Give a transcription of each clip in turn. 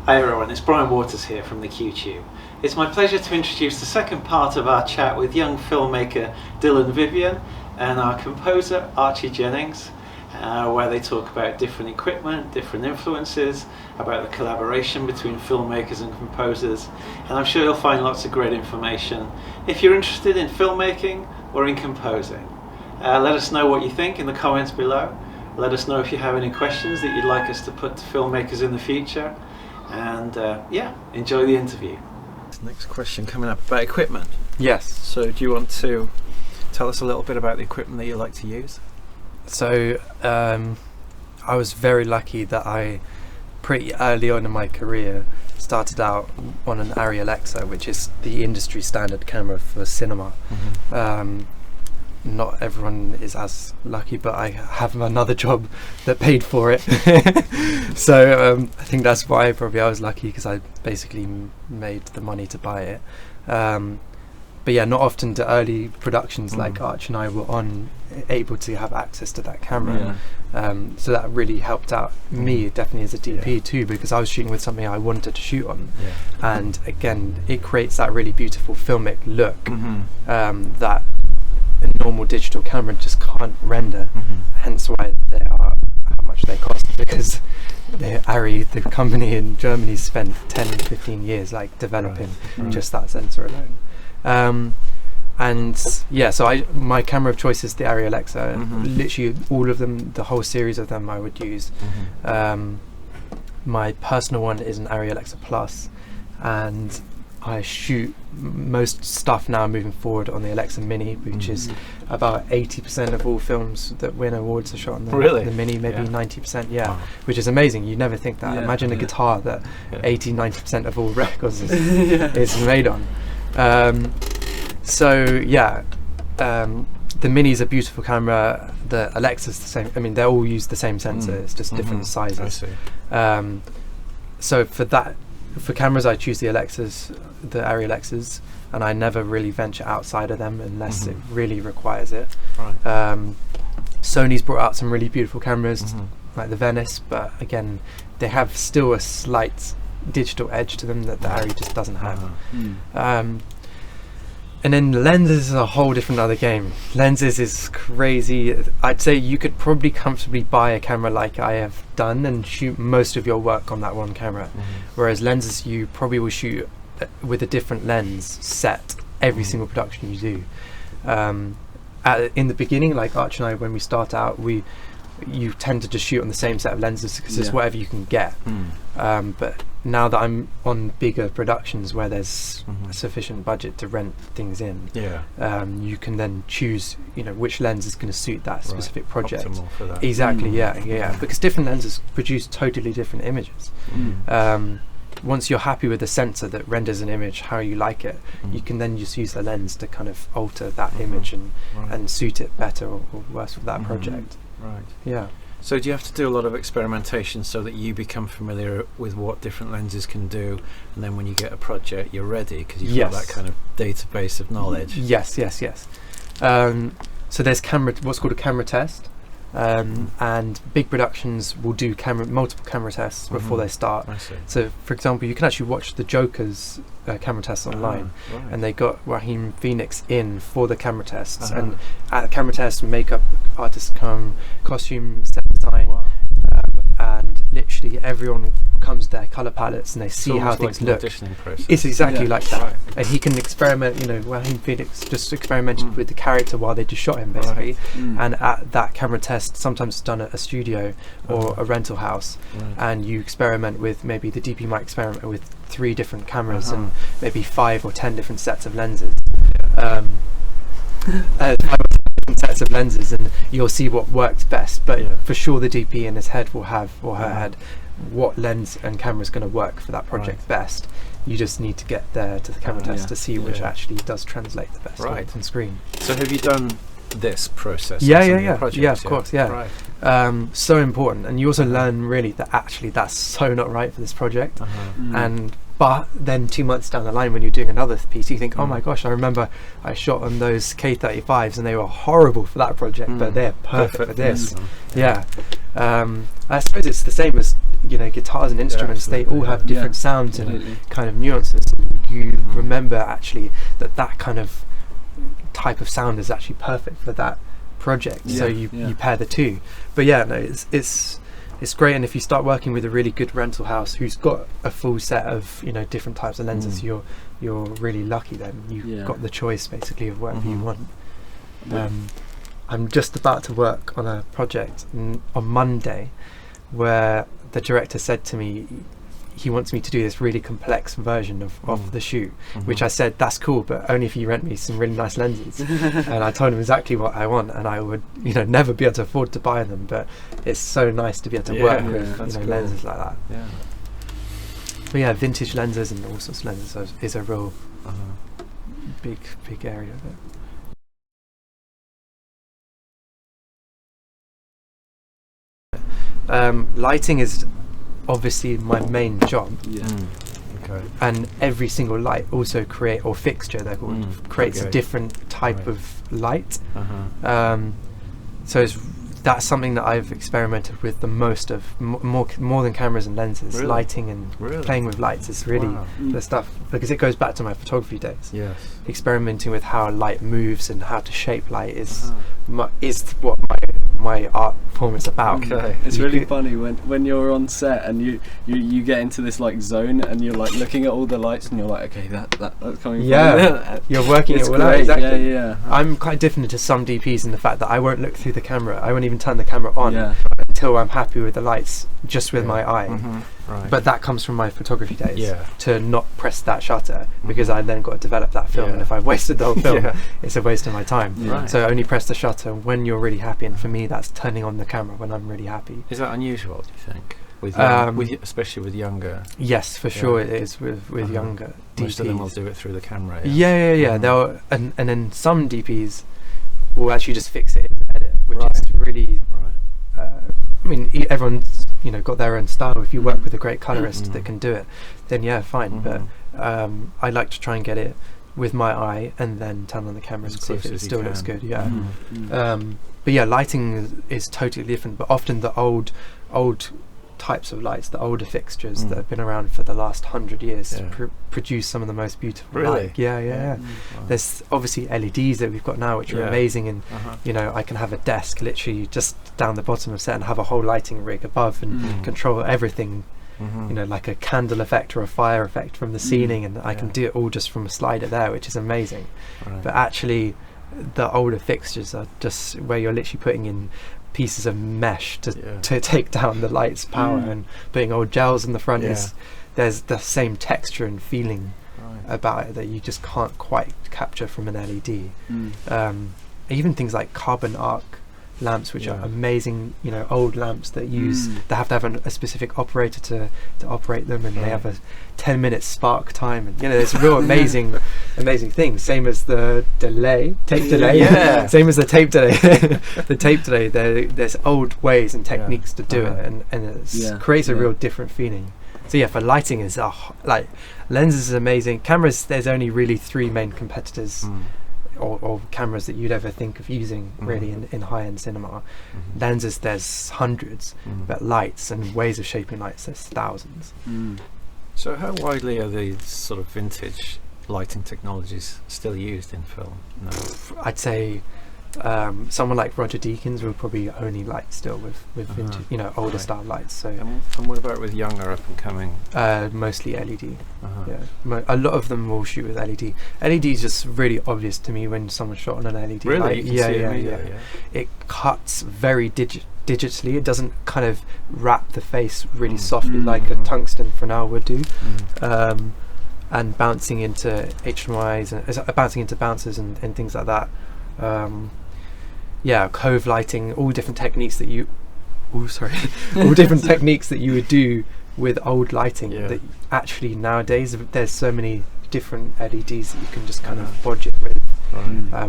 Hi everyone, it's Brian Waters here from the QTube. It's my pleasure to introduce the second part of our chat with young filmmaker Dylan Vivian and our composer Archie Jennings, where they talk about different equipment, different influences, about the collaboration between filmmakers and composers, and I'm sure you'll find lots of great information if you're interested in filmmaking or in composing. Let us know what you think in the comments below. Let us know if you have any questions that you'd like us to put to filmmakers in the future. And yeah, enjoy the interview. Next question coming up about equipment. Yes. So do you want to tell us a little bit about the equipment that you like to use? So I was very lucky that I pretty early on in my career started out on an Arri Alexa, which is the industry standard camera for cinema. Mm-hmm. Not everyone is as lucky, but I have another job that paid for it. So I think that's why probably I was lucky, because I basically made the money to buy it. But yeah, not often do early productions like Arch and I were on able to have access to that camera. So that really helped out me definitely as a DP too, because I was shooting with something I wanted to shoot on. And again, it creates that really beautiful filmic look that a normal digital camera just can't render. Hence why they are how much they cost, because Arri, the company in Germany, spent 10-15 years like developing just that sensor alone. And yeah, so my camera of choice is the Arri Alexa. Literally all of them, the whole series of them I would use. My personal one is an Arri Alexa Plus, and I shoot most stuff now moving forward on the Alexa Mini, which is about 80% of all films that win awards are shot on the Mini, maybe 90%, which is amazing. You never think that. Imagine a guitar that 80-90% of all records is made on. So yeah, the Mini is a beautiful camera. The Alexa's the same. I mean, they all use the same sensor. It's just different sizes. So for cameras, I choose the Alexas, the Arri Alexas, and I never really venture outside of them unless it really requires it. Sony's brought out some really beautiful cameras, like the Venice, but again, they have still a slight digital edge to them that the Arri just doesn't have. And then lenses is a whole different other game. Lenses is crazy. I'd say you could probably comfortably buy a camera like I have done and shoot most of your work on that one camera. Whereas lenses, you probably will shoot with a different lens set every single production you do. In the beginning, like Arch and I, when we start out, you tend to just shoot on the same set of lenses because it's whatever you can get. But now that I'm on bigger productions where there's a sufficient budget to rent things in, you can then choose, which lens is going to suit that specific project. Optimal for that. Exactly, because different lenses produce totally different images. Once you're happy with the sensor that renders an image how you like it, you can then just use the lens to kind of alter that image and suit it better or worse for that project. Yeah. So do you have to do a lot of experimentation so that you become familiar with what different lenses can do, and then when you get a project you're ready because you've got that kind of database of knowledge? Yes. So there's what's called a camera test, and big productions will do multiple camera tests before they start. So for example, you can actually watch the Joker's camera tests online, and they got Joaquin Phoenix in for the camera tests, and at the camera tests makeup artists come, costume set design, and literally everyone comes to their colour palettes and they see how things look. It's exactly like that. And he can experiment, Joaquin Phoenix just experimented with the character while they just shot him basically. And at that camera test, sometimes it's done at a studio or a rental house, and you experiment with, maybe the DP might experiment with 3 different cameras and maybe 5 or 10 different sets of lenses. 5 or 10 different sets of lenses, and you'll see what works best. But for sure the DP in his head will have, or her head, what lens and camera is going to work for that project best. You just need to get there to the camera test to see which actually does translate the best on screen. So have you done this process? Of course. So important, and you also learn really that actually that's so not right for this project. But then 2 months down the line, when you're doing another piece, you think, oh my gosh, I remember I shot on those K35s and they were horrible for that project, but they're perfect for this. I suppose it's the same as, you know, guitars and instruments. They all have different sounds and kind of nuances, and you remember actually that kind of type of sound is actually perfect for that project. So you pair the two. But yeah, no, it's great. And if you start working with a really good rental house who's got a full set of, you know, different types of lenses, you're really lucky. Then you've got the choice basically of whatever you want. I'm just about to work on a project on Monday where the director said to me he wants me to do this really complex version of the shoot, which I said, that's cool, but only if you rent me some really nice lenses. And I told him exactly what I want, and I would, you know, never be able to afford to buy them, but it's so nice to be able to work with, you know, lenses like that. But yeah, vintage lenses and all sorts of lenses is a real big area of it. Lighting is obviously my main job, and every single light also fixture, they're called, creates a different type of light. So that's something that I've experimented with the most of, more than cameras and lenses. Really? Lighting and playing with lights is really the stuff, because it goes back to my photography days. Experimenting with how light moves and how to shape light is what my art form is about. It's really funny when you're on set and you get into this like zone and you're like looking at all the lights and you're like, okay, that's coming from you're working it all out. Exactly. Yeah. I'm quite different to some DPs in the fact that I won't look through the camera. I won't even turn the camera on until I'm happy with the lights, just with my eye. But that comes from my photography days, to not press that shutter, because I then got to develop that film, and if I've wasted the whole film, it's a waste of my time. So only press the shutter when you're really happy, and for me that's turning on the camera when I'm really happy. Is that unusual, do you think? With especially with younger? Yes, for sure it is with younger DPs. Most of them will do it through the camera. They'll and then some DPs will actually just fix it in the edit, which is really I mean, everyone's, you know, got their own style. If you work with a great colorist that can do it, then fine. But I like to try and get it with my eye and then turn on the camera and see if it still looks good. But yeah, lighting is totally different. But often the old types of lights, the older fixtures that have been around for the last 100 years, produce some of the most beautiful light. Wow. There's obviously LEDs that we've got now, which are amazing, and you know, I can have a desk literally just down the bottom of set and have a whole lighting rig above and control everything, you know, like a candle effect or a fire effect from the ceiling, and I can do it all just from a slider there, which is amazing. But actually the older fixtures are just where you're literally putting in pieces of mesh to take down the light's power, and putting old gels in the front there's the same texture and feeling about it that you just can't quite capture from an LED. Even things like carbon arc lamps, which are amazing, you know, old lamps that they have to have a specific operator to operate them, and they have a 10-minute spark time, and you know, there's real amazing things. Same as the tape delay. Same as the tape delay. The tape delay, there's old ways and techniques to do it, and it creates a real different feeling. So yeah, for lighting is like lenses is amazing. Cameras, there's only really 3 main competitors. Or cameras that you'd ever think of using really in high-end cinema. Lenses, there's hundreds, but lights and ways of shaping lights, there's thousands. So how widely are these sort of vintage lighting technologies still used in film? No. I'd say someone like Roger Deakins will probably only light still with vintage, you know, older style lights. So and what about with younger up and coming? Mostly LED. A lot of them will shoot with LED. LED is just really obvious to me when someone shot on an LED light. It cuts very digitally. It doesn't kind of wrap the face really softly like a tungsten Fresnel would do. And bouncing into HMIs and bouncing into bouncers and things like that. Cove lighting, all different techniques that you all different techniques that you would do with old lighting that actually nowadays there's so many different LEDs that you can just kind of budget with,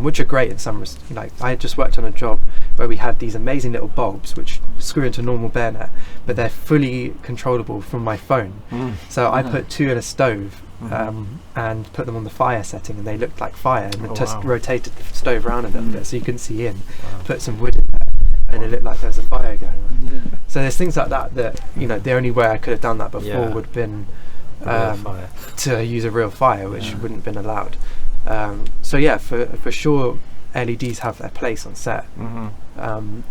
which are great in some like I just worked on a job where we had these amazing little bulbs which screw into normal bayonet, but they're fully controllable from my phone. So I put 2 in a stove and put them on the fire setting, and they looked like fire, and just rotated the stove around a little bit so you couldn't see in. Put some wood in there, and it looked like there was a fire going on. Yeah. So there's things like that the only way I could have done that before Yeah. would have been A real fire. to use a real fire, which wouldn't have been allowed. So yeah, for sure, LEDs have their place on set, and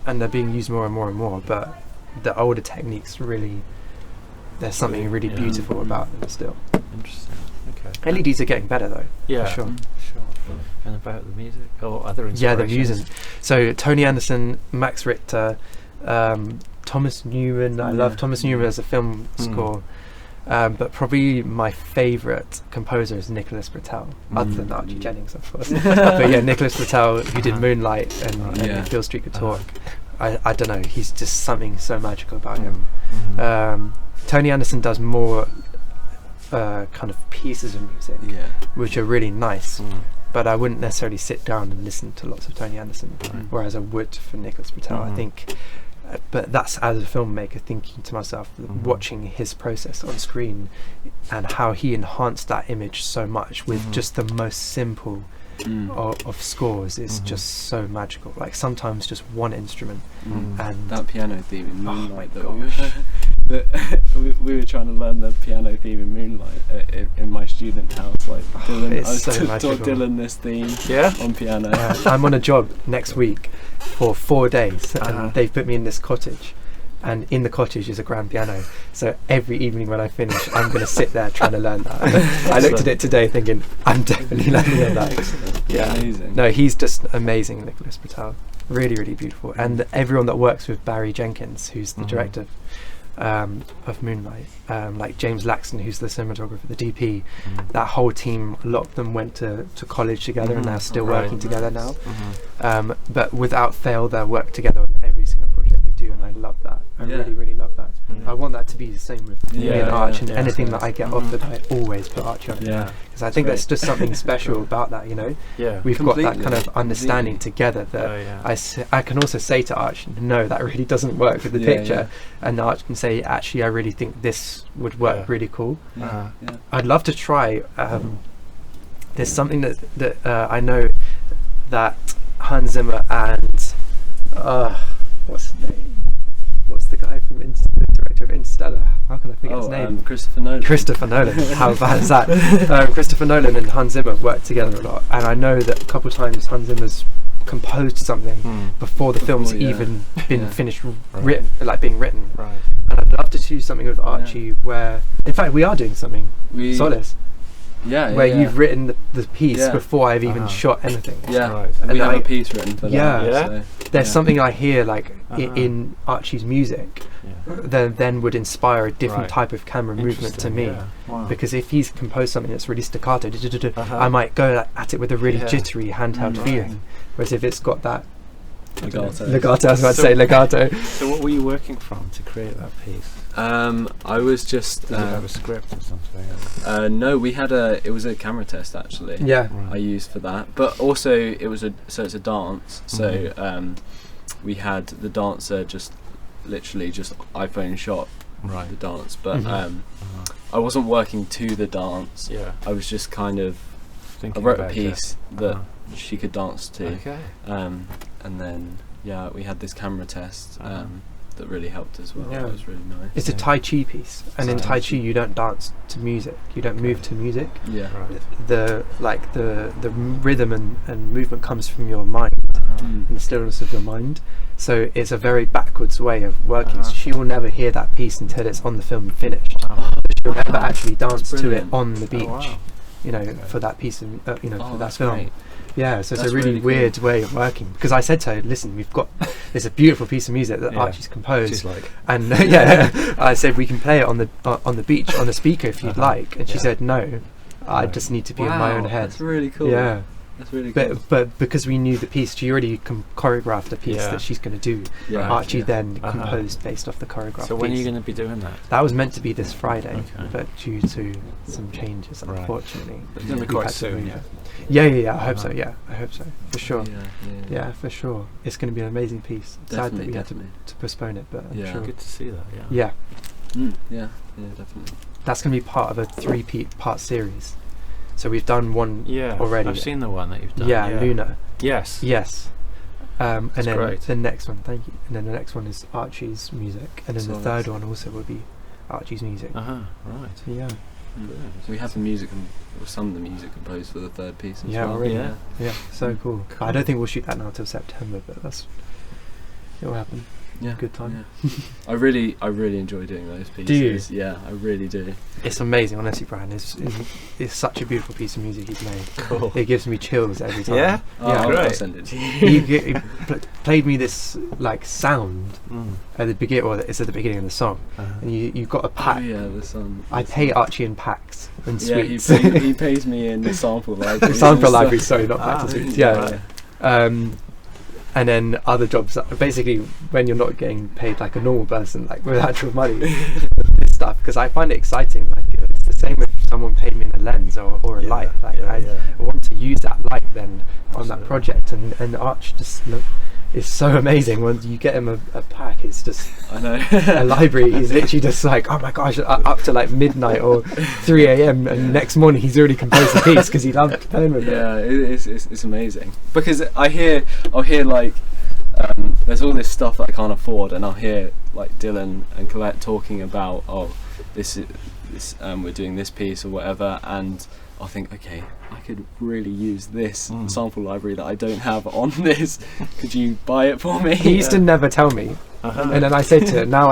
they're being used more and more and more. But the older techniques really, there's something really beautiful about them still. Interesting. Okay. LEDs are getting better though. Yeah, for sure. Sure. And about the music or other Yeah, the inspirations? music. So Tony Anderson, Max Richter, Thomas Newman. I love Thomas Newman as a film score. But probably my favourite composer is Nicholas Britell, other than Archie Jennings, of course. But yeah, Nicholas Britell, who did Moonlight and Field Street Could Talk. I don't know, he's just something so magical about him. Tony Anderson does more kind of pieces of music, which are really nice. But I wouldn't necessarily sit down and listen to lots of Tony Anderson, whereas I would for Nicholas Britell. I think. But that's as a filmmaker thinking to myself, watching his process on screen and how he enhanced that image so much with just the most simple of scores is just so magical. Like sometimes just one instrument and that piano theme in Moonlight my we were trying to learn the piano theme in Moonlight in my student house. Like Dylan, it's I was so taught magical. Dylan this theme on piano. I'm on a job next week for 4 days and they've put me in this cottage, and in the cottage is a grand piano, so every evening when I finish I'm going to sit there trying to learn that. I looked at it today thinking I'm definitely learning that. Yeah, amazing. No, he's just amazing, Nicholas Britell. Really, really beautiful. And everyone that works with Barry Jenkins, who's the director of Moonlight, like James Laxton, who's the cinematographer, the DP, that whole team, a lot of them went to college together and they're still working together now. But without fail, they work together on every single project they do, and I love that. I really, really love that. I want that to be the same with me and Arch, and anything that I get offered, I always put Archie on it. Because I think there's just something special about that, you know? We've got that kind of understanding together that I can also say to Arch, no, that really doesn't work with the picture. And Arch can say, actually, I really think this would work really cool. I'd love to try. There's something that I know that Hans Zimmer and what's his name? What's the guy from the director of Interstellar? How can I forget his name? Christopher Nolan. Christopher Nolan. How bad is that? Christopher Nolan and Hans Zimmer work together a lot, and I know that a couple of times Hans Zimmer's composed something before the film's even been finished, being written. And I'd love to do something with Archie where, in fact, we are doing something. Solace. Where you've written the piece before I've even shot anything. And we have a piece written for that. So there's something I hear like in Archie's music that then would inspire a different type of camera movement to me. Because if he's composed something that's really staccato, I might go at it with a really jittery handheld feeling. Whereas if it's got that legato, I was about to say legato. So what were you working from to create that piece? I was just. Did you have a script or something? No, we had it was a camera test actually. I used for that, but also it's a dance. So we had the dancer just literally just iPhone shot the dance, but I wasn't working to the dance. I was just kind of thinking I wrote a about piece that she could dance to. And then we had this camera test. That really helped as well. It was really nice. It's a Tai Chi piece, and in Tai Chi you don't dance to music. You don't move to music. The rhythm and movement comes from your mind and the stillness of your mind. So it's a very backwards way of working. So she will never hear that piece until it's on the film and finished. She'll never actually dance to it on the beach. You know, for that piece of for that film. Great. So it's a really weird way of working, because I said to her, listen, there's a beautiful piece of music that Archie's composed. She's like, and I said we can play it on the beach on a speaker if you'd like, and she said no, I just need to be in my own head. That's really cool. That's really cool. But because we knew the piece, she already choreographed a piece that she's going to do. Archie then composed based off the choreographed so when piece. are you going to be doing that? That was meant to be this Friday, but due to some changes, unfortunately, It's going to be quite soon. I hope so. I hope so, for sure. For sure. It's going to be an amazing piece. Sad that we had to postpone it, but I'm sure. Good to see that. Yeah. Definitely. That's going to be part of a 3-part series. So we've done one already. I've seen the one that you've done. Luna. Yes. And then great. the next one, thank you. And then the next one is Archie's music, and then the third one also will be Archie's music. Right. So, yeah. We have the music, or some of the music composed for the third piece as Yeah, well. already. Yeah. Yeah, so cool. I don't think we'll shoot that now till September, but it'll happen. Yeah, Good time. Yeah. I really enjoy doing those pieces. Do you? Yeah, I really do. It's amazing, honestly, Brian. It's such a beautiful piece of music he's made. Cool. It gives me chills every time. Yeah? Yeah, I'll send it to you. he played me this like sound at the beginning, or it's at the beginning of the song, and you've got a pack. Oh, yeah, the song. I pay Archie in packs and Yeah, sweets. he pays me in the sample library. Sample library, sorry, not packs and sweets. Yeah. Right. And then other jobs, basically when you're not getting paid like a normal person, like with actual money, this stuff, because I find it exciting. Like it's the same if someone paid me in a lens or a light. Like I want to use that light then on that project, and Arch just is so amazing. When you get him a pack, it's just I know. a library. He's literally just like, oh my gosh, up to like midnight or 3 a.m. and next morning he's already composed a piece because he loved playing with it. Yeah, it's amazing, because I'll hear like there's all this stuff that I can't afford, and I'll hear like Dylan and Colette talking about this we're doing this piece or whatever, and I'll think, okay, I could really use this sample library that I don't have on this. Could you buy it for me? He used to never tell me. And then I say to him, now,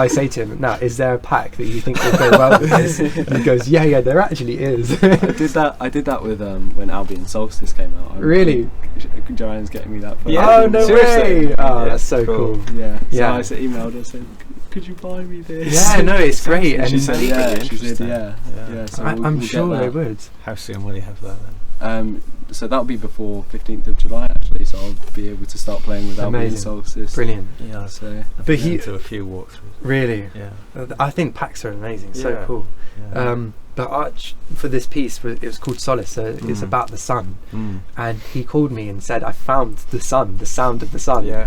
is there a pack that you think will go well with this? And he goes, yeah, there actually is. I did that with when Albion Solstice came out. Really? Joanne's getting me that for Oh, no way! Oh, that's so cool. Yeah. Yeah. So I emailed her saying, could you buy me this? Yeah, no, it's great. And And she said, yeah. She said, Interesting. yeah. So I'm we'll sure get they that. would. How soon will you have that then? So that'll be before 15th of July actually, so I'll be able to start playing with Albion Amazing. Solstice. Brilliant. Yeah. So I've But been to a few walkthroughs. Really? Yeah. I think packs are amazing. So Yeah. cool. Yeah. But Arch, for this piece, it was called Solace, so it's about the sun. And he called me and said, I found the sun, the sound of the sun. Yeah.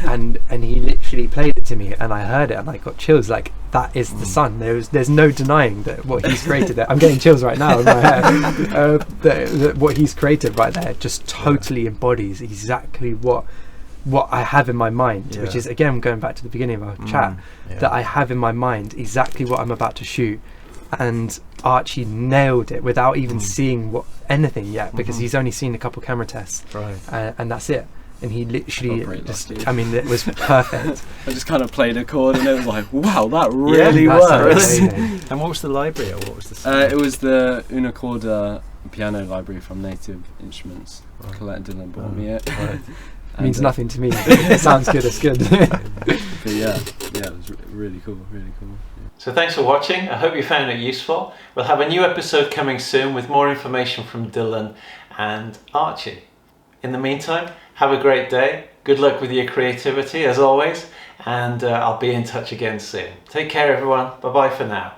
and he literally played it to me, and I heard it and I got chills. Like, that is the sun. There's no denying that what he's created there. I'm getting chills right now in my hair. That what he's created right there just totally embodies exactly what I have in my mind, which is, again, going back to the beginning of our chat, that I have in my mind exactly what I'm about to shoot. And Archie nailed it without even seeing anything yet, because he's only seen a couple camera tests, Right. and that's it. And he literally just, I mean, it was perfect. I just kind of played a chord and it was like, wow, that Yeah, really That's works. amazing. And what was the library, or what was the sound? It was the Una Corda piano library from Native Instruments. Right. Colette and Dylan bought me it. Right. Means nothing to me. It sounds good. It's good. But yeah, it was really cool, really cool. So thanks for watching. I hope you found it useful. We'll have a new episode coming soon with more information from Dylan and Archie. In the meantime, have a great day. Good luck with your creativity as always, and I'll be in touch again soon. Take care everyone. Bye bye for now.